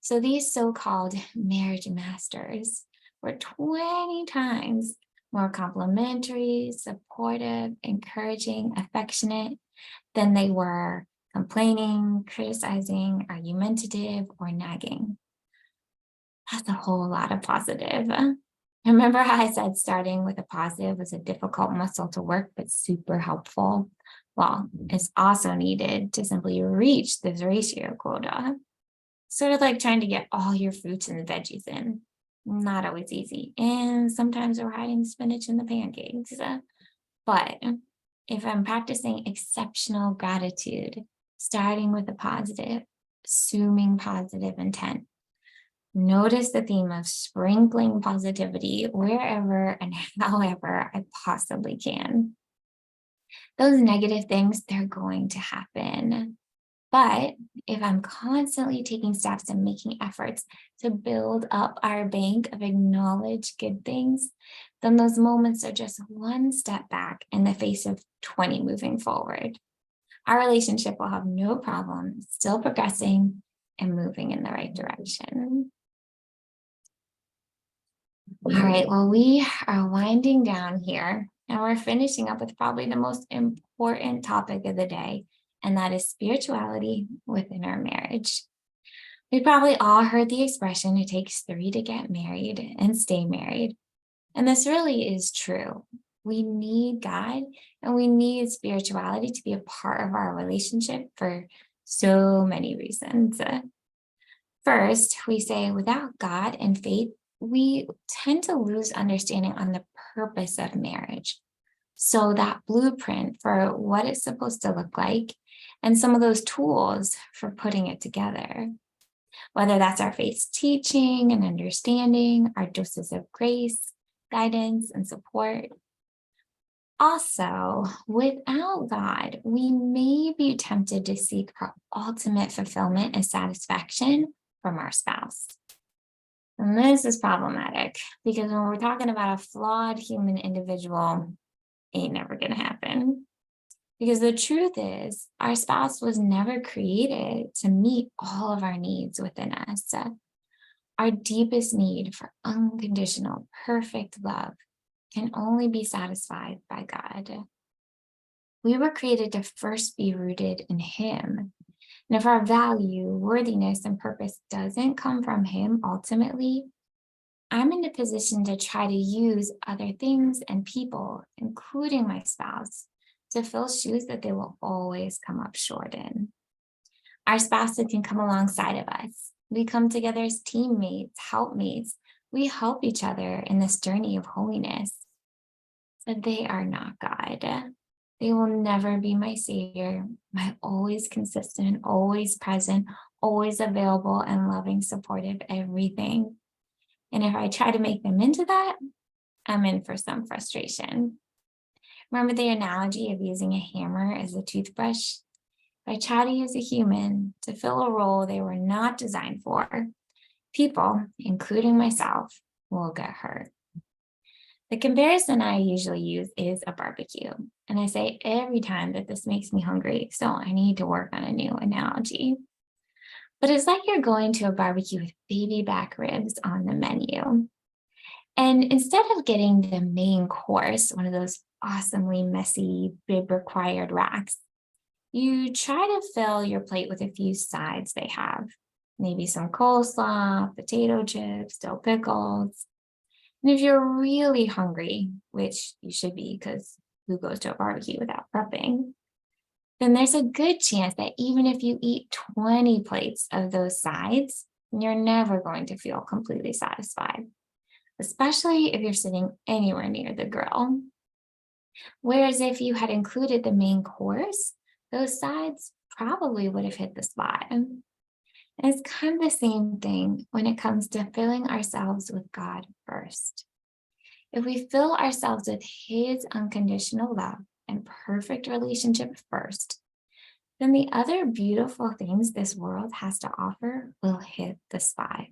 So these so-called marriage masters were 20 times more complimentary, supportive, encouraging, affectionate than they were complaining, criticizing, argumentative, or nagging. That's a whole lot of positive. Remember how I said starting with a positive was a difficult muscle to work, but super helpful? Well, it's also needed to simply reach this ratio quota. Sort of like trying to get all your fruits and veggies in. Not always easy. And sometimes we're hiding spinach in the pancakes. But if I'm practicing exceptional gratitude, starting with a positive, assuming positive intent, notice the theme of sprinkling positivity wherever and however I possibly can. Those negative things, they're going to happen. But if I'm constantly taking steps and making efforts to build up our bank of acknowledged good things, then those moments are just one step back in the face of 20 moving forward. Our relationship will have no problem still progressing and moving in the right direction. All right, well, we are winding down here and we're finishing up with probably the most important topic of the day, and that is spirituality within our marriage. We probably all heard the expression, it takes 3 to get married and stay married. And this really is true. We need God and we need spirituality to be a part of our relationship for so many reasons. First, we say without God and faith, we tend to lose understanding on the purpose of marriage. So that blueprint for what it's supposed to look like and some of those tools for putting it together, whether that's our faith's teaching and understanding, our doses of grace, guidance, and support. Also, without God, we may be tempted to seek our ultimate fulfillment and satisfaction from our spouse. And this is problematic because when we're talking about a flawed human individual, ain't never gonna happen. Because the truth is, our spouse was never created to meet all of our needs within us. Our deepest need for unconditional, perfect love can only be satisfied by God. We were created to first be rooted in Him. And if our value, worthiness, and purpose doesn't come from Him ultimately, I'm in a position to try to use other things and people, including my spouse, to fill shoes that they will always come up short in. Our spouses can come alongside of us. We come together as teammates, helpmates. We help each other in this journey of holiness. But they are not God. They will never be my savior, my always consistent, always present, always available, and loving, supportive everything. And if I try to make them into that, I'm in for some frustration. Remember the analogy of using a hammer as a toothbrush? If I try to use a human to fill a role they were not designed for, people, including myself, will get hurt. The comparison I usually use is a barbecue. And I say every time that this makes me hungry, so I need to work on a new analogy. But it's like you're going to a barbecue with baby back ribs on the menu. And instead of getting the main course, one of those awesomely messy, bib required racks, you try to fill your plate with a few sides they have. Maybe some coleslaw, potato chips, dill pickles. And if you're really hungry, which you should be because who goes to a barbecue without prepping, then there's a good chance that even if you eat 20 plates of those sides, you're never going to feel completely satisfied, especially if you're sitting anywhere near the grill. Whereas if you had included the main course, those sides probably would have hit the spot. And it's kind of the same thing when it comes to filling ourselves with God first. If we fill ourselves with His unconditional love, and perfect relationship first, then the other beautiful things this world has to offer will hit the spot.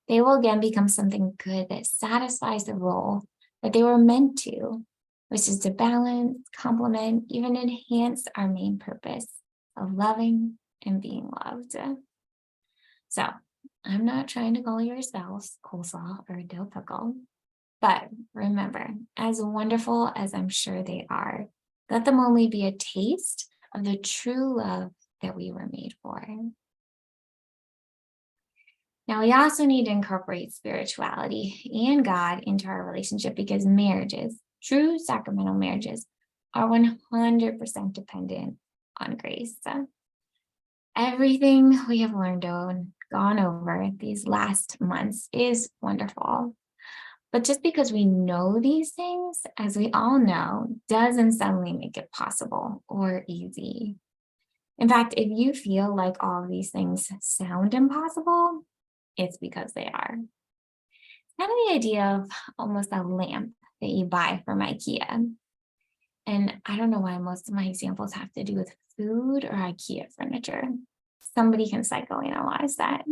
They will again become something good that satisfies the role that they were meant to, which is to balance, complement, even enhance our main purpose of loving and being loved. So I'm not trying to call your spouse coleslaw or dill pickle, but remember, as wonderful as I'm sure they are, let them only be a taste of the true love that we were made for. Now, we also need to incorporate spirituality and God into our relationship because marriages, true sacramental marriages, are 100% dependent on grace. Everything we have learned and gone over these last months is wonderful. But just because we know these things, as we all know, doesn't suddenly make it possible or easy. In fact, if you feel like all of these things sound impossible, it's because they are. Kind of the idea of almost a lamp that you buy from IKEA. And I don't know why most of my examples have to do with food or IKEA furniture. Somebody can psychoanalyze that.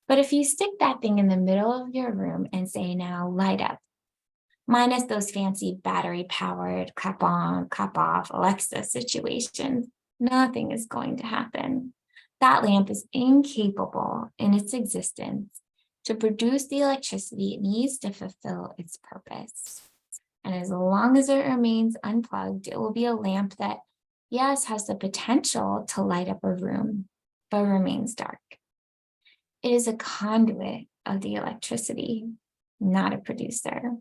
But if you stick that thing in the middle of your room and say, now light up, minus those fancy battery powered clap on, clap off Alexa situations, nothing is going to happen. That lamp is incapable in its existence to produce the electricity it needs to fulfill its purpose. And as long as it remains unplugged, it will be a lamp that, yes, has the potential to light up a room, but remains dark. It is a conduit of the electricity, not a producer.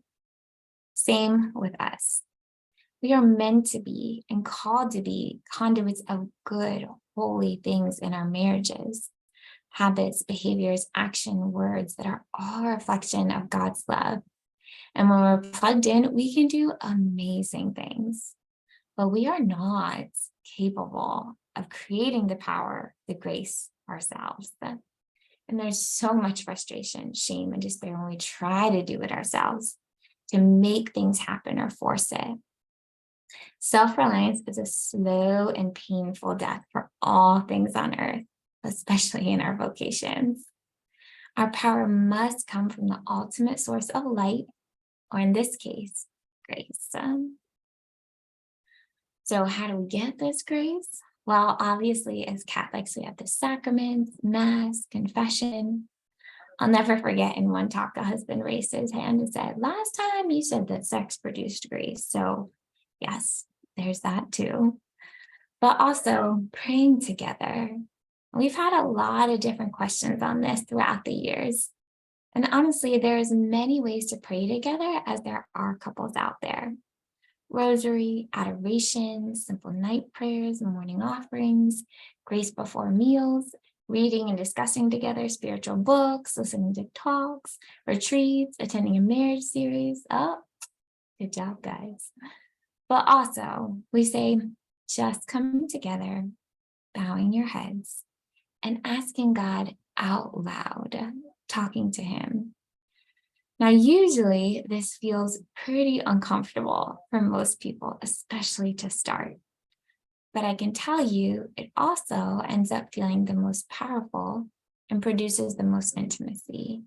Same with us. We are meant to be and called to be conduits of good, holy things in our marriages, habits, behaviors, action, words that are all a reflection of God's love. And when we're plugged in, we can do amazing things. But we are not capable of creating the power, the grace ourselves. And there's so much frustration, shame, and despair when we try to do it ourselves, to make things happen or force it. Self-reliance is a slow and painful death for all things on earth, especially in our vocations. Our power must come from the ultimate source of light, or in this case, grace. So how do we get this grace? Well, obviously, as Catholics, we have the sacraments, Mass, confession. I'll never forget in one talk, a husband raised his hand and said, last time you said that sex produced grace. So yes, there's that too. But also praying together. We've had a lot of different questions on this throughout the years. And honestly, there's many ways to pray together as there are couples out there. Rosary, adoration, simple night prayers, morning offerings, grace before meals, reading and discussing together spiritual books, listening to talks, retreats, attending a marriage series. Oh, good job, guys. But also, we say just coming together, bowing your heads, and asking God out loud, talking to Him. Now, usually this feels pretty uncomfortable for most people, especially to start. But I can tell you, it also ends up feeling the most powerful and produces the most intimacy.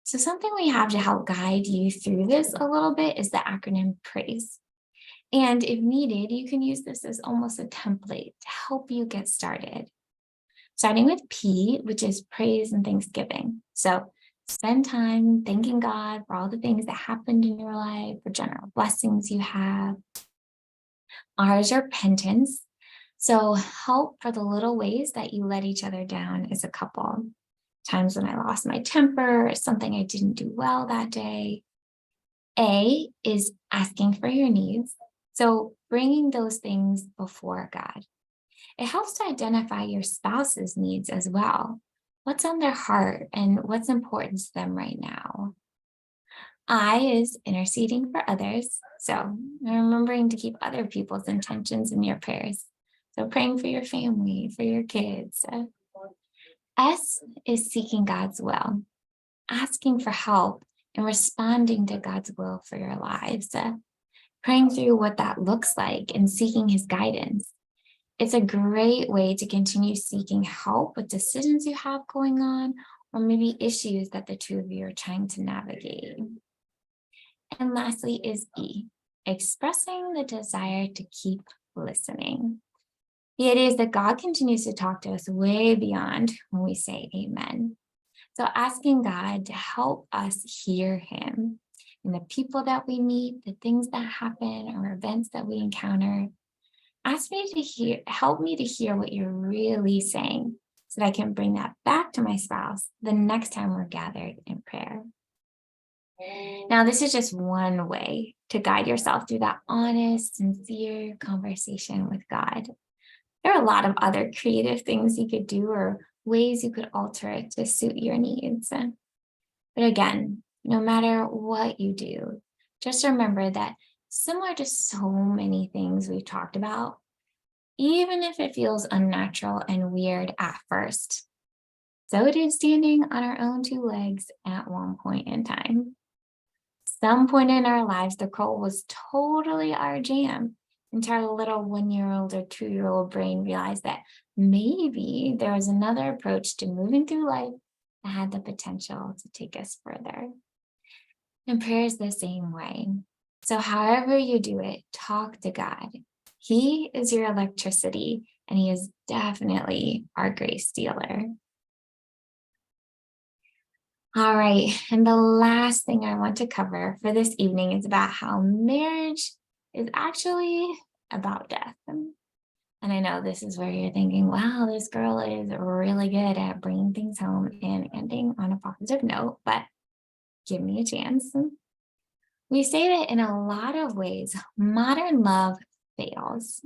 So something we have to help guide you through this a little bit is the acronym PRAISE. And if needed, you can use this as almost a template to help you get started. Starting with P, which is praise and thanksgiving. So spend time thanking God for all the things that happened in your life, for general blessings you have. R is repentance. So help for the little ways that you let each other down as a couple. Times when I lost my temper, something I didn't do well that day. A is asking for your needs. So bringing those things before God. It helps to identify your spouse's needs as well. What's on their heart and what's important to them right now. I is interceding for others. So remembering to keep other people's intentions in your prayers. So praying for your family, for your kids. S is seeking God's will, asking for help and responding to God's will for your lives. praying through what that looks like and seeking his guidance. It's a great way to continue seeking help with decisions you have going on, or maybe issues that the two of you are trying to navigate. And lastly is E, expressing the desire to keep listening. The idea is that God continues to talk to us way beyond when we say amen. So asking God to help us hear him in the people that we meet, the things that happen or events that we encounter. Help me to hear what you're really saying so that I can bring that back to my spouse the next time we're gathered in prayer. Now, this is just one way to guide yourself through that honest, sincere conversation with God. There are a lot of other creative things you could do or ways you could alter it to suit your needs. But again, no matter what you do, just remember that similar to so many things we've talked about, even if it feels unnatural and weird at first, so it is standing on our own two legs at one point in time. Some point in our lives, the crawl was totally our jam until our little 1-year-old or 2-year-old brain realized that maybe there was another approach to moving through life that had the potential to take us further. And prayer is the same way. So however you do it, talk to God. He is your electricity, and he is definitely our grace dealer. All right, and the last thing I want to cover for this evening is about how marriage is actually about death. And I know this is where you're thinking, wow, this girl is really good at bringing things home and ending on a positive note, but give me a chance. We say that in a lot of ways, modern love fails.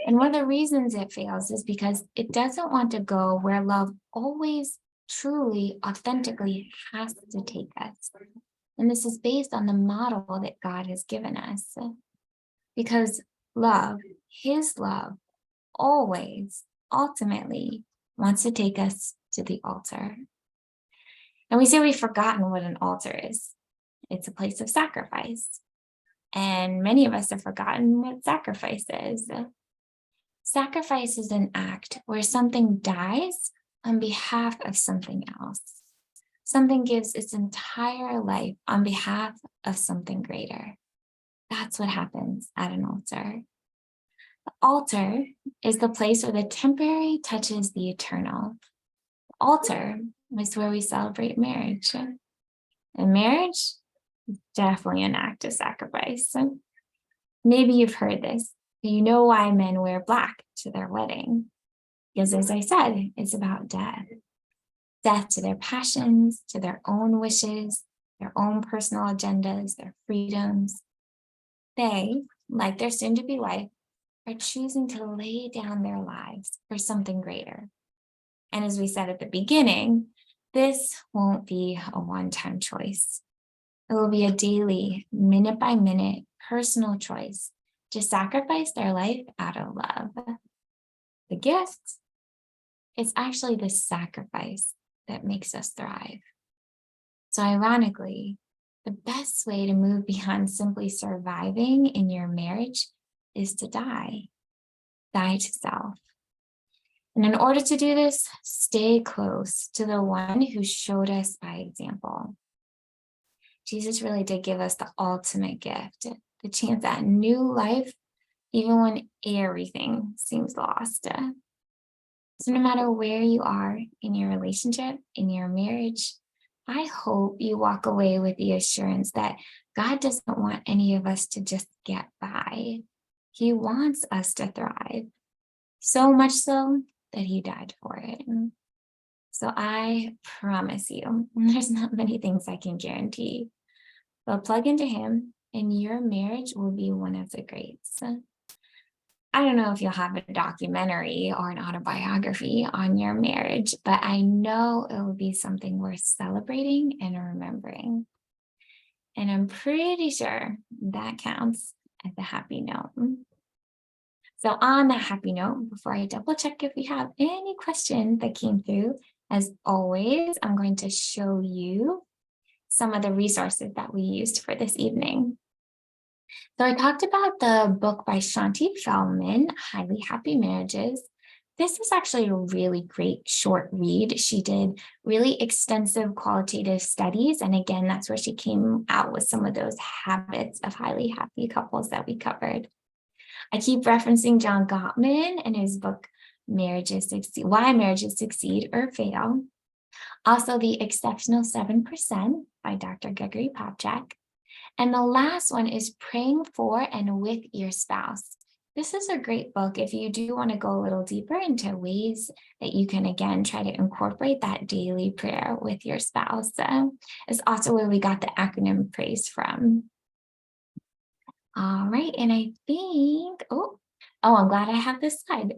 And one of the reasons it fails is because it doesn't want to go where love always truly, authentically has to take us. And this is based on the model that God has given us. Because love, his love, always, ultimately wants to take us to the altar. And we say we've forgotten what an altar is. It's a place of sacrifice. And many of us have forgotten what sacrifice is. Sacrifice is an act where something dies on behalf of something else. Something gives its entire life on behalf of something greater. That's what happens at an altar. The altar is the place where the temporary touches the eternal. The altar is where we celebrate marriage. And marriage is definitely an act of sacrifice. Maybe you've heard this. You know why men wear black to their wedding. Because as I said, it's about death. Death to their passions, to their own wishes, their own personal agendas, their freedoms. They, like their soon-to-be wife, are choosing to lay down their lives for something greater. And as we said at the beginning, this won't be a one-time choice. It will be a daily, minute-by-minute, personal choice to sacrifice their life out of love. The gift is actually the sacrifice that makes us thrive. So ironically, the best way to move beyond simply surviving in your marriage is to die to self. And in order to do this, stay close to the one who showed us by example. Jesus really did give us the ultimate gift, the chance at new life, even when everything seems lost. So no matter where you are in your relationship, in your marriage, I hope you walk away with the assurance that God doesn't want any of us to just get by. He wants us to thrive, so much so that he died for it. So I promise you, there's not many things I can guarantee, but plug into him and your marriage will be one of the greats. I don't know if you'll have a documentary or an autobiography on your marriage, but I know it will be something worth celebrating and remembering. And I'm pretty sure that counts as a happy note. So on that happy note, before I double check if we have any questions that came through, as always, I'm going to show you some of the resources that we used for this evening. So I talked about the book by Shanti Feldman, Highly Happy Marriages. This is actually a really great short read. She did really extensive qualitative studies. And again, that's where she came out with some of those habits of highly happy couples that we covered. I keep referencing John Gottman and his book, Marriages Succeed, Why Marriages Succeed or Fail. Also, The Exceptional 7% by Dr. Gregory Popcak. And the last one is Praying for and with Your Spouse. This is a great book if you do want to go a little deeper into ways that you can, again, try to incorporate that daily prayer with your spouse. It's also where we got the acronym PRAISE from. All right, and I think, I'm glad I have this slide.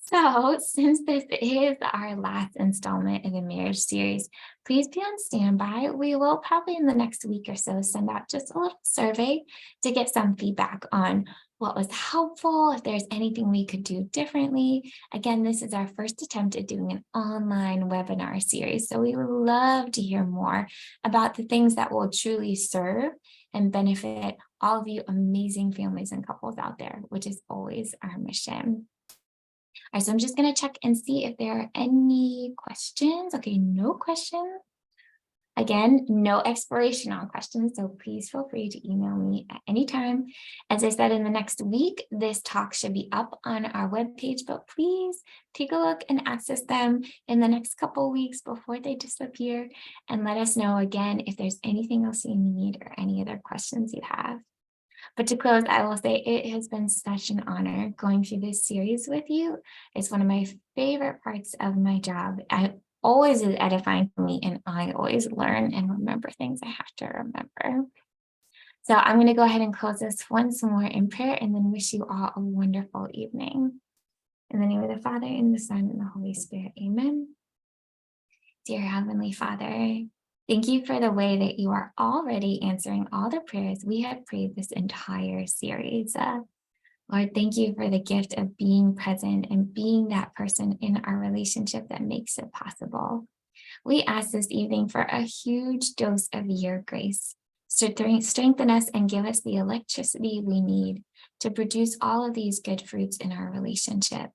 So since this is our last installment in the marriage series, please be on standby. We will probably in the next week or so send out just a little survey to get some feedback on what was helpful, if there's anything we could do differently. Again, this is our first attempt at doing an online webinar series. So we would love to hear more about the things that will truly serve and benefit all of you amazing families and couples out there, which is always our mission. All right, so I'm just going to check and see if there are any questions. Okay, no questions. Again, no expiration on questions, so please feel free to email me at any time. As I said, in the next week, this talk should be up on our webpage, but please take a look and access them in the next couple of weeks before they disappear, and let us know again if there's anything else you need or any other questions you have. But to close, I will say it has been such an honor going through this series with you. It's one of my favorite parts of my job. I always is edifying for me, and I always learn and remember things I have to remember. So I'm going to go ahead and close this once more in prayer and then wish you all a wonderful evening. In the name of the Father, and the Son, and the Holy Spirit, amen. Dear Heavenly Father, thank you for the way that you are already answering all the prayers we have prayed this entire series. Lord, thank you for the gift of being present and being that person in our relationship that makes it possible. We ask this evening for a huge dose of your grace. Strengthen us and give us the electricity we need to produce all of these good fruits in our relationship.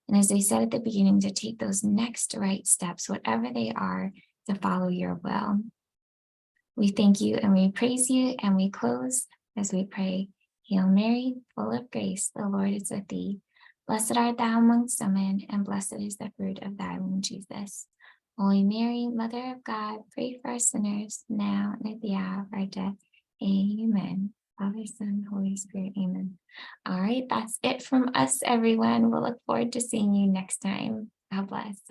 And as I said at the beginning, to take those next right steps, whatever they are, to follow your will. We thank you and we praise you, and we close as we pray. Hail Mary, full of grace, the Lord is with thee. Blessed art thou amongst women, and blessed is the fruit of thy womb, Jesus. Holy Mary, Mother of God, pray for us sinners, now and at the hour of our death. Amen. Father, Son, Holy Spirit, amen. All right, that's it from us, everyone. We'll look forward to seeing you next time. God bless.